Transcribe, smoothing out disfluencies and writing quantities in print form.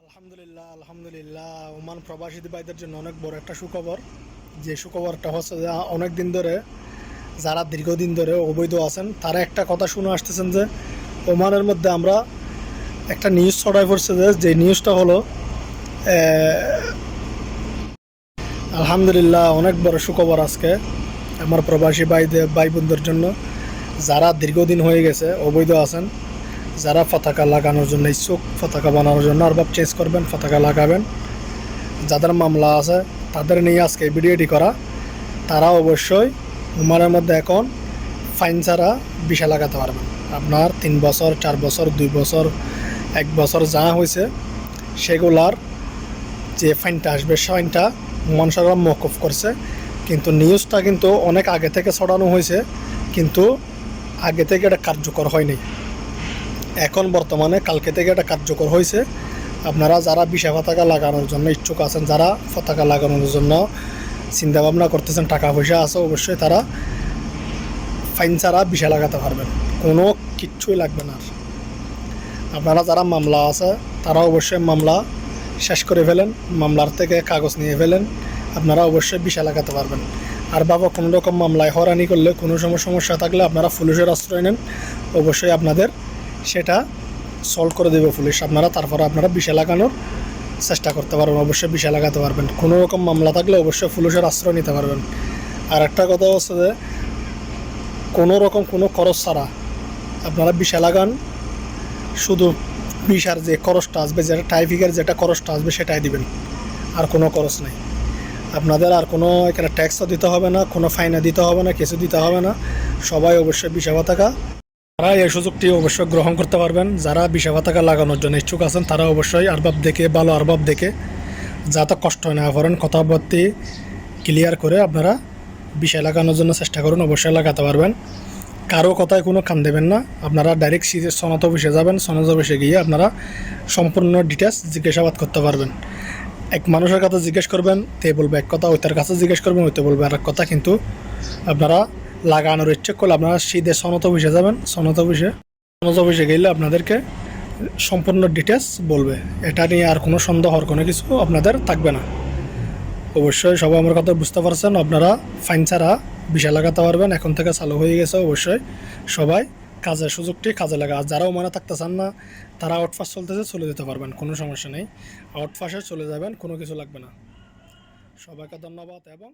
আলহামদুলিল্লাহ ওমান প্রবাসী ভাইদের জন্য অনেক বড় একটা সুখবর। যে সুখবরটা হচ্ছে যে অনেক দিন ধরে যারা দীর্ঘদিন ধরে অবৈধ আছেন তারা একটা কথা শুনে আসতেছেন যে ওমানের মধ্যে আমরা একটা নিউজ ছড়াই পড়ছে যে নিউজটা হলো আলহামদুলিল্লাহ অনেক বড় সুখবর আজকে আমার প্রবাসী ভাই বোনদের জন্য যারা দীর্ঘদিন হয়ে গেছে অবৈধ আছেন, যারা পতাকা লাগানোর জন্য ইচ্ছুক, পতাকা বানানোর জন্য আরবাব চেঞ্জ করবেন, পতাকা লাগাবেন, যাদের মামলা আছে তাদের নিয়ে আজকে ভিডিওটি করা। তারা অবশ্যই উমারের মধ্যে এখন ফাইন ছাড়া ভিসা লাগাতে পারবেন। আপনার 3 বছর 4 বছর 2 বছর 1 বছর যা হয়েছে সেগুলার যে ফাইনটা আসবে সে ফাইনটা ওমান সরকার মওকুফ করছে। কিন্তু নিউজটা কিন্তু অনেক আগে থেকে ছড়ানো হয়েছে, কিন্তু আগে থেকে এটা কার্যকর হয়নি। এখন বর্তমানে কালকে থেকে এটা কার্যকর হয়েছে। আপনারা যারা ভিসা পতাকা লাগানোর জন্য ইচ্ছুক আছেন, যারা পতাকা লাগানোর জন্য চিন্তাভাবনা করতেছেন, টাকা পয়সা আছে, অবশ্যই তারা ফাইন ছাড়া ভিসা লাগাতে পারবেন, কোনো কিচ্ছুই লাগবে না। আপনারা যারা মামলা আছে তারা অবশ্যই মামলা শেষ করে ফেলেন, মামলার থেকে কাগজ নিয়ে ফেলেন, আপনারা অবশ্যই ভিসা লাগাতে পারবেন। আর বাবা কোনো রকম মামলায় হয়রানি করলে, কোনো সমস্যা থাকলে আপনারা পুলিশের আশ্রয় নেন, অবশ্যই আপনাদের সেটা সলভ করে দেবে পুলিশ। তারপরে আপনারা ভিসা লাগানোর চেষ্টা করতে পারবেন, অবশ্যই ভিসা লাগাতে পারবেন। কোনো রকম মামলা থাকলে অবশ্যই পুলিশের আশ্রয় নিতে পারবেন। আর একটা কথা হচ্ছে যে কোনো রকম কোনো খরচ ছাড়া আপনারা ভিসা লাগান, শুধু ভিসার যে খরচটা আসবে, যেটা ট্রাফিকের যেটা খরচটা আসবে সেটাই দিবেন, আর কোনো খরচ নেই আপনাদের। আর কোনো এখানে ট্যাক্সও দিতে হবে না, কোনো ফাইনও দিতে হবে না, কিছু দিতে হবে না। সবাই অবশ্যই ভিসা পতাকা তারা এই সুযোগটি অবশ্যই গ্রহণ করতে পারবেন। যারা ভিসা পতাকা লাগানোর জন্য ইচ্ছুক আছেন তারা অবশ্যই আরবাব দেখে, ভালো আরবাব দেখে, যাতে কষ্ট না করেন, কথাবার্তি ক্লিয়ার করে আপনারা ভিসা লাগানোর জন্য চেষ্টা করুন, অবশ্যই লাগাতে পারবেন। কারো কথায় কোনো কান দেবেন না। আপনারা ডাইরেক্ট সনদ অফিসে যাবেন, সনদ অফিসে গিয়ে আপনারা সম্পূর্ণ ডিটেলস জিজ্ঞাসাবাদ করতে পারবেন। এক মানুষের কাছে জিজ্ঞেস করবেন, তে বলবে এক কথা, ওইটার কাছে জিজ্ঞেস করবেন, ওইতে বলবে আর এক কথা। কিন্তু আপনারা লাগানোর ইচ্ছে করলে আপনারা সিধে সনদ অফিসে যাবেন, সনদ অফিসে গেলে আপনাদেরকে সম্পূর্ণ ডিটেলস বলবে। এটা নিয়ে আর কোনো সন্দেহর কোনো কিছু আপনাদের থাকবে না। অবশ্যই সবাই আমার কথা বুঝতে পারছেন। আপনারা ফাইন ছাড়া ভিসা লাগাতে পারবেন, এখন থেকে চালু হয়ে গেছে। অবশ্যই সবাই কাজের সুযোগটি কাজে লাগা। আর যারা ওমানে থাকতে চান না, তারা আউটপাস চলতেছে, চলে যেতে পারবেন, কোনো সমস্যা নেই। আউটপাসে চলে যাবেন, কোনো কিছু লাগবে না। সবাইকে ধন্যবাদ এবং